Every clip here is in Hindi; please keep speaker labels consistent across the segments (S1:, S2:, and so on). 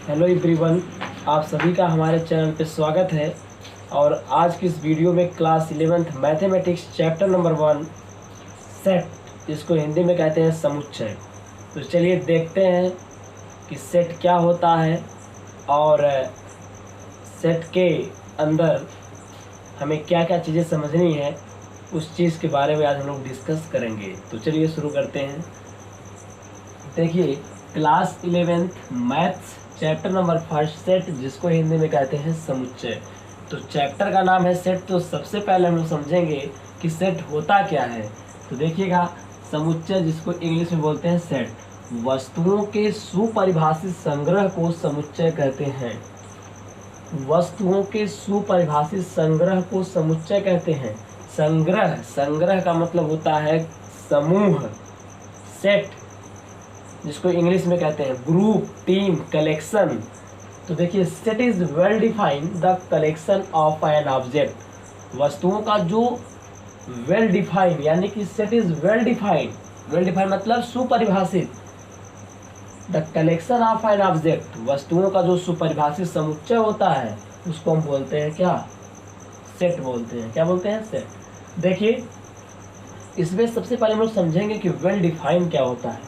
S1: हेलो एवरीवन, आप सभी का हमारे चैनल पे स्वागत है। और आज की इस वीडियो में class 11th mathematics chapter number 1 set, जिसको हिंदी में कहते हैं समुच्चय। तो चलिए देखते हैं कि सेट क्या होता है और सेट के अंदर हमें क्या क्या चीज़ें समझनी है, उस चीज़ के बारे में आज हम लोग डिस्कस करेंगे। तो चलिए शुरू करते हैं। देखिए, class 11th maths chapter number 1 set, जिसको हिंदी में कहते हैं समुच्चय। तो चैप्टर का नाम है सेट, तो सबसे पहले हम लोग समझेंगे कि सेट होता क्या है। तो देखिएगा, समुच्चय जिसको इंग्लिश में बोलते हैं सेट, वस्तुओं के सुपरिभाषित संग्रह को समुच्चय कहते हैं। वस्तुओं के सुपरिभाषित संग्रह को समुच्चय कहते हैं। संग्रह, संग्रह का मतलब होता है समूह। सेट जिसको इंग्लिश में कहते हैं ग्रुप, टीम, कलेक्शन। तो देखिए, set is well defined the collection of an object. वस्तुओं का जो वेल डिफाइंड, यानी कि set is well defined, well defined मतलब सुपरिभाषित। The collection of an object, वस्तुओं का जो सुपरिभाषित समुच्चय होता है उसको हम बोलते हैं क्या? सेट बोलते हैं। क्या बोलते हैं? सेट। देखिए, इसमें सबसे पहले हम लोग समझेंगे कि वेल डिफाइंड क्या होता है।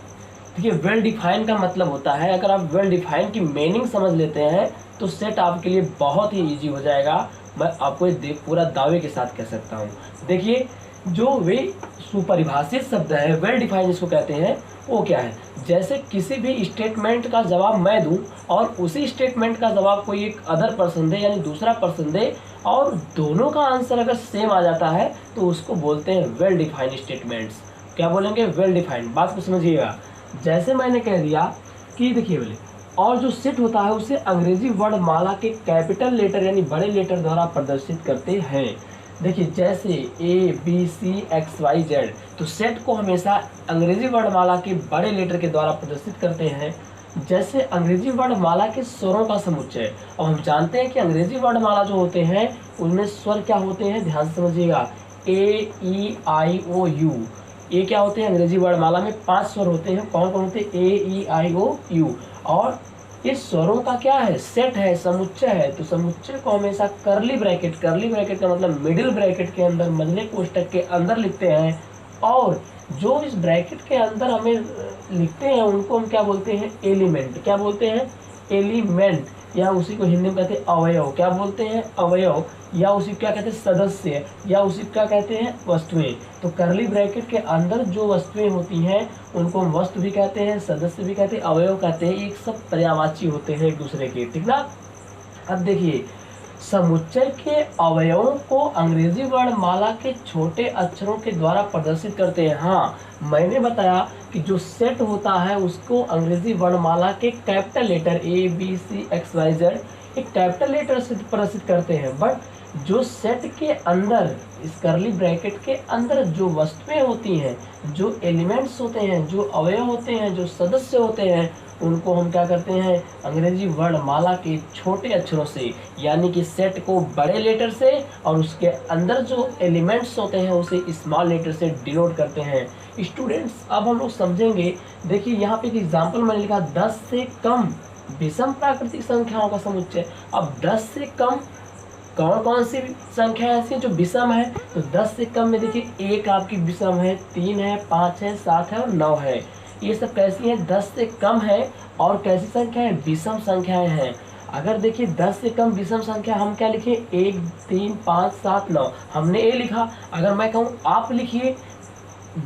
S1: देखिए, वेल डिफाइन का मतलब होता है, अगर आप वेल डिफाइन की मीनिंग समझ लेते हैं तो सेट आपके लिए बहुत ही इजी हो जाएगा। मैं आपको ये पूरा दावे के साथ कह सकता हूँ। देखिए, जो वे सुपरिभाषित शब्द है, वेल डिफाइन जिसको कहते हैं, वो क्या है? जैसे किसी भी स्टेटमेंट का जवाब मैं दूं और उसी स्टेटमेंट का जवाब कोई एक अदर पर्सन दे, यानी दूसरा पर्सन दे, और दोनों का आंसर अगर सेम आ जाता है तो उसको बोलते हैं वेल डिफाइंड स्टेटमेंट्स। क्या बोलेंगे? Well defined. बात को समझिएगा। जैसे मैंने कह दिया कि देखिए बोले, और जो सेट होता है उसे अंग्रेजी वर्णमाला के कैपिटल लेटर यानी बड़े लेटर द्वारा प्रदर्शित करते हैं। देखिए, जैसे ABCXYZ, तो सेट को हमेशा अंग्रेजी वर्णमाला के बड़े लेटर के द्वारा प्रदर्शित करते हैं। जैसे अंग्रेजी वर्णमाला के स्वरों का समुच्चय, और हम जानते हैं कि अंग्रेजी वर्णमाला जो होते हैं उनमें स्वर क्या होते हैं, ध्यान से समझिएगा। AEIOU, ये क्या होते हैं? अंग्रेजी वर्णमाला में 5 स्वर होते हैं। कौन कौन होते हैं? AEIOU। और इस स्वरों का क्या है? सेट है, समुच्चय है। तो समुच्चय को हमेशा करली ब्रैकेट का मतलब मिडिल ब्रैकेट के अंदर, मझले कोष्ठक के अंदर लिखते हैं। और जो इस ब्रैकेट के अंदर हमें लिखते हैं उनको हम क्या बोलते हैं? एलिमेंट। क्या बोलते हैं? एलिमेंट, या उसी को हिंदी में कहते हैं अवयव। क्या बोलते हैं? अवयव। या उसी क्या कहते हैं? सदस्य। या उसी क्या कहते हैं? वस्तुएं। तो करली ब्रैकेट के अंदर जो वस्तुएं होती हैं उनको हम वस्तु भी कहते हैं, सदस्य भी कहते हैं, अवयव कहते हैं। एक सब पर्यायवाची होते हैं एक दूसरे के, ठीक ना? अब देखिए, समुच्चय के अवयवों को अंग्रेजी वर्णमाला के छोटे अक्षरों के द्वारा प्रदर्शित करते हैं। हाँ, मैंने बताया कि जो सेट होता है उसको अंग्रेजी वर्णमाला के कैपिटल लेटर ABCXYZ एक कैपिटल लेटर से प्रदर्शित करते हैं। बट जो सेट के अंदर, इस करली ब्रैकेट के अंदर जो वस्तुएं होती हैं, जो एलिमेंट्स होते हैं, जो अवयव होते हैं, जो सदस्य होते हैं, उनको हम क्या करते हैं? अंग्रेजी वर्णमाला के छोटे अक्षरों से, यानी कि सेट को बड़े लेटर से और उसके अंदर जो एलिमेंट्स होते हैं उसे स्मॉल लेटर से डिनोट करते हैं। स्टूडेंट्स, अब हम लोग समझेंगे। देखिए, यहाँ पे एक एग्जाम्पल मैंने लिखा, 10 से कम विषम प्राकृतिक संख्याओं का समुच्चय। अब 10 से कम कौन कौन सी संख्या ऐसी है जो विषम है? तो 10 से कम में देखिए, 1 आपकी विषम है, 3 है, 5 है, 7 है और 9 है। ये सब कैसी हैं? 10 से कम है। और कैसी संख्या है? विषम संख्याएं हैं। अगर देखिए 10 से कम विषम संख्या हम क्या लिखे? 1, 3, 5, 7, 9, हमने ए लिखा। अगर मैं कहूँ आप लिखिए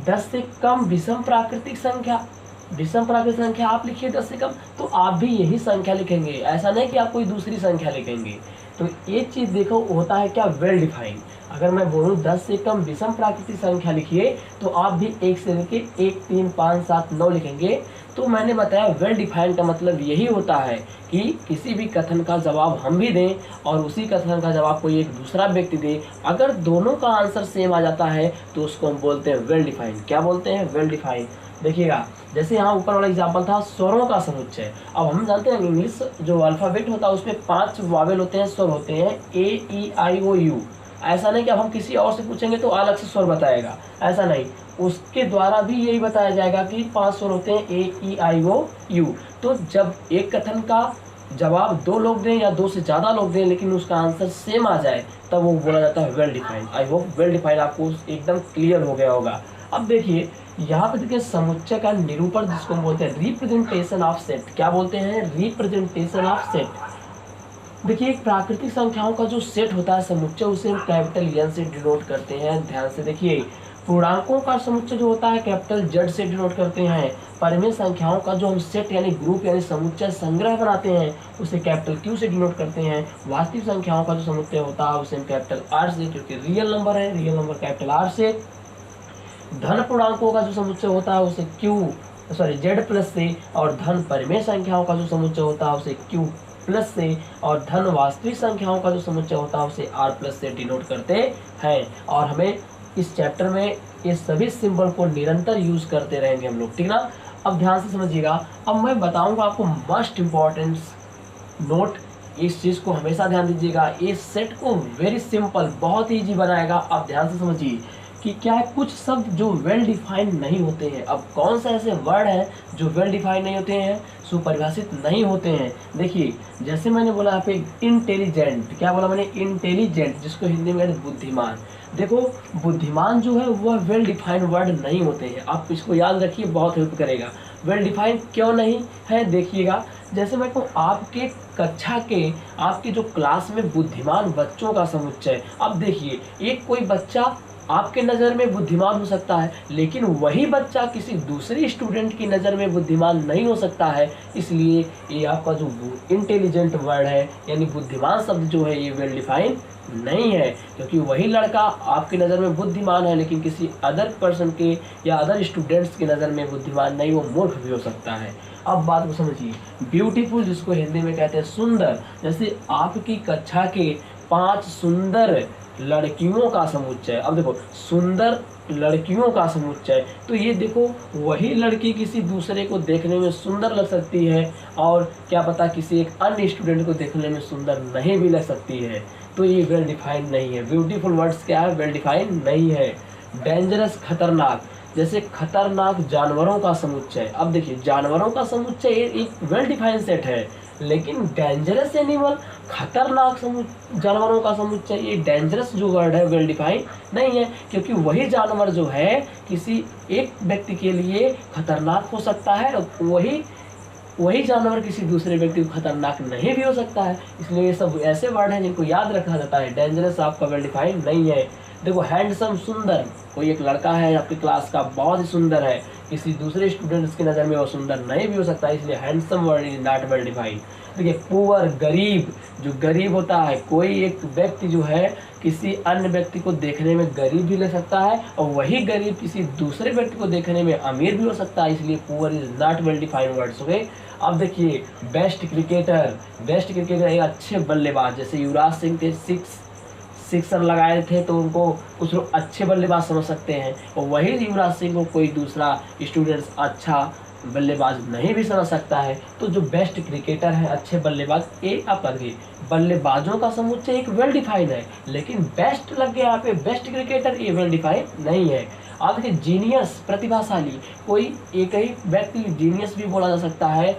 S1: 10 से कम विषम प्राकृतिक संख्या, विषम प्राकृतिक संख्या आप लिखिए 10 से कम, तो आप भी यही संख्या लिखेंगे। ऐसा नहीं कि आप कोई दूसरी संख्या लिखेंगे। तो ये चीज़ देखो, होता है क्या? Well defined. अगर मैं बोलूँ 10 से कम विषम प्राकृतिक संख्या लिखिए, तो आप भी 1 से लेके 1, 3, 5, 7, 9 लिखेंगे। तो मैंने बताया वेल डिफाइंड का मतलब यही होता है कि किसी भी कथन का जवाब हम भी दें और उसी कथन का जवाब कोई एक दूसरा व्यक्ति दे, अगर दोनों का आंसर सेम आ जाता है तो उसको हम बोलते हैं वेल डिफाइंड। क्या बोलते हैं? Well defined. देखिएगा, जैसे यहाँ ऊपर वाला एग्जाम्पल था स्वरों का समुच्चय। अब हम जानते हैं इंग्लिश जो अल्फ़ाबेट होता है उसमें 5 वावेल होते हैं, स्वर होते हैं, AEIOU। ऐसा नहीं कि अब हम किसी और से पूछेंगे तो अलग से स्वर बताएगा, ऐसा नहीं। उसके द्वारा भी यही बताया जाएगा कि 5 स्वर होते हैं, AEIOU। तो जब एक कथन का जवाब 2 लोग दें या 2 से ज़्यादा लोग दें लेकिन उसका आंसर सेम आ जाए तब वो बोला जाता है well defined. I hope well defined आपको एकदम क्लियर हो गया होगा। अब देखिए यहाँ पे देखिए समुच्चय का निरूपण जिसको हम बोलते हैं रिप्रेजेंटेशन ऑफ सेट। क्या बोलते हैं? Representation of set. देखिए एक प्राकृतिक संख्याओं का जो सेट होता है समुच्चय, उसे हम कैपिटल एन से डिनोट करते हैं। ध्यान से देखिए, पूर्णांकों का समुच्चय जो होता है कैपिटल जेड से डिनोट करते हैं। परिमेय संख्याओं का जो हम सेट यानी ग्रुप यानी समुच्चय संग्रह बनाते हैं उसे कैपिटल क्यू से डिनोट करते हैं। वास्तविक संख्याओं का जो समुच्चय होता है उसे हम कैपिटल आर से, क्योंकि रियल नंबर है, रियल नंबर कैपिटल आर से। धन पूर्णांकों का जो समुच्चय होता है उसे जेड प्लस से, और धन परिमेय संख्याओं का जो समुच्चय होता है उसे क्यू प्लस से, और धन वास्तविक संख्याओं का जो समुच्चय होता है उसे आर प्लस से डिनोट करते हैं। और हमें इस चैप्टर में ये सभी सिंबल को निरंतर यूज करते रहेंगे हम लोग, ठीक ना। अब ध्यान से समझिएगा। अब मैं बताऊंगा आपको मस्ट इम्पॉर्टेंट नोट, इस चीज को हमेशा ध्यान दीजिएगा। इस सेट को वेरी सिंपल, बहुत ईजी बनाएगा। आप ध्यान से समझिए कि क्या है, कुछ शब्द जो वेल डिफाइंड नहीं होते हैं। अब कौन सा ऐसे वर्ड है जो वेल डिफाइंड नहीं होते हैं, सुपरिभाषित नहीं होते हैं। देखिए जैसे मैंने बोला यहाँ पे इंटेलिजेंट, क्या बोला मैंने? इंटेलिजेंट, जिसको हिंदी में कहते हैं बुद्धिमान। देखो बुद्धिमान जो है वह वेल डिफाइंड वर्ड नहीं होते हैं। आप इसको याद रखिए, बहुत हेल्प करेगा। वेल डिफाइंड क्यों नहीं है देखिएगा। जैसे मैं कहूँ आपके कक्षा के, आपके जो क्लास में बुद्धिमान बच्चों का समुच्चय। अब देखिए एक कोई बच्चा आपके नज़र में बुद्धिमान हो सकता है लेकिन वही बच्चा किसी दूसरे स्टूडेंट की नज़र में बुद्धिमान नहीं हो सकता है। इसलिए ये आपका जो इंटेलिजेंट वर्ड है यानी बुद्धिमान शब्द जो है ये वेल डिफाइंड नहीं है, क्योंकि वही लड़का आपकी नज़र में बुद्धिमान है लेकिन किसी अदर पर्सन के या अदर स्टूडेंट्स की नज़र में बुद्धिमान नहीं, वो मूर्ख भी हो सकता है। अब बात को समझिए, ब्यूटीफुल जिसको हिंदी में कहते हैं सुंदर। जैसे आपकी कक्षा के 5 सुंदर लड़कियों का समुच्चय। अब देखो सुंदर लड़कियों का समुच्चय, तो ये देखो वही लड़की किसी दूसरे को देखने में सुंदर लग सकती है और क्या पता किसी एक अन्य स्टूडेंट को देखने में सुंदर नहीं भी लग सकती है। तो ये वेल डिफाइंड नहीं है। ब्यूटीफुल वर्ड्स क्या है? वेल डिफाइंड नहीं है। डेंजरस खतरनाक, जैसे खतरनाक जानवरों का समुच्चय। अब देखिए जानवरों का समुच्चय एक वेल डिफाइंड सेट है, लेकिन डेंजरस एनिमल, खतरनाक जानवरों का समुच्चय, ये डेंजरस जो वर्ड है वेल डिफाइंड नहीं है, क्योंकि वही जानवर जो है किसी एक व्यक्ति के लिए खतरनाक हो सकता है और वही जानवर किसी दूसरे व्यक्ति को खतरनाक नहीं भी हो सकता है। इसलिए ये सब ऐसे वर्ड हैं जिनको याद रखा जाता है। डेंजरस आपका वेल डिफाइंड नहीं है। देखो हैंडसम सुंदर, कोई एक लड़का है आपकी क्लास का बहुत ही सुंदर है, किसी दूसरे स्टूडेंट्स की नज़र में वो सुंदर नहीं भी हो सकता, इसलिए handsome word is not well defined. देखिए पुअर गरीब, जो गरीब होता है कोई एक व्यक्ति जो है किसी अन्य व्यक्ति को देखने में गरीब भी लग सकता है और वही गरीब किसी दूसरे व्यक्ति को देखने में अमीर भी हो सकता है, इसलिए poor is not well defined words. Okay. अब देखिए बेस्ट क्रिकेटर, बेस्ट क्रिकेटर एक अच्छे बल्लेबाज, जैसे युवराज सिंह थे 6 रन लगाए थे तो उनको कुछ लोग अच्छे बल्लेबाज समझ सकते हैं और वही युवराज सिंह को कोई दूसरा स्टूडेंट्स अच्छा बल्लेबाज नहीं भी समझ सकता है। तो जो बेस्ट क्रिकेटर है, अच्छे बल्लेबाज, ये आप करके बल्लेबाजों का समुच्चय एक वेल डिफाइंड है, लेकिन बेस्ट लग गया यहाँ पे, बेस्ट क्रिकेटर ये वेल डिफाइंड नहीं है। आप देखिए जीनियस, प्रतिभाशाली, कोई एक ही व्यक्ति जीनियस भी बोला जा सकता है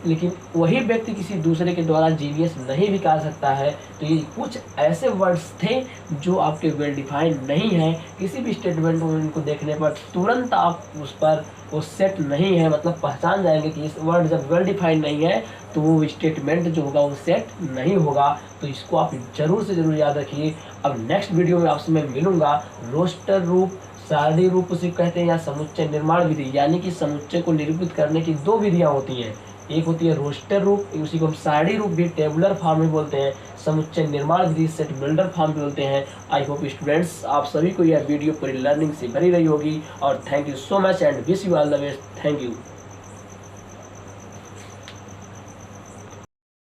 S1: लेकिन वही व्यक्ति किसी दूसरे के द्वारा जीनियस नहीं भी कहा सकता है। तो ये कुछ ऐसे वर्ड्स थे जो आपके वेल डिफाइंड नहीं है। किसी भी स्टेटमेंट को इनको देखने पर तुरंत आप उस पर वो सेट नहीं है, मतलब पहचान जाएंगे कि इस वर्ड जब वेल डिफाइंड नहीं है तो वो स्टेटमेंट जो होगा वो सेट नहीं होगा। तो इसको आप जरूर से ज़रूर याद रखिए। अब नेक्स्ट वीडियो में आपसे मैं मिलूँगा। रोस्टर रूप, सारणी रूप उसे कहते हैं, या समुच्चय निर्माण विधि, यानी कि समुच्चय को निरूपित करने की 2 विधियाँ होती हैं। एक होती है रोस्टर रूप, उसी को हम सारणी रूप भी टेबुलर फॉर्म में बोलते हैं, समुच्चय निर्माण विधि सेट बिल्डर फॉर्म भी बोलते हैं। आई होप स्टूडेंट्स आप सभी को यह वीडियो पूरी लर्निंग से भरी रही होगी और thank you so much and wish you all the best. Thank you.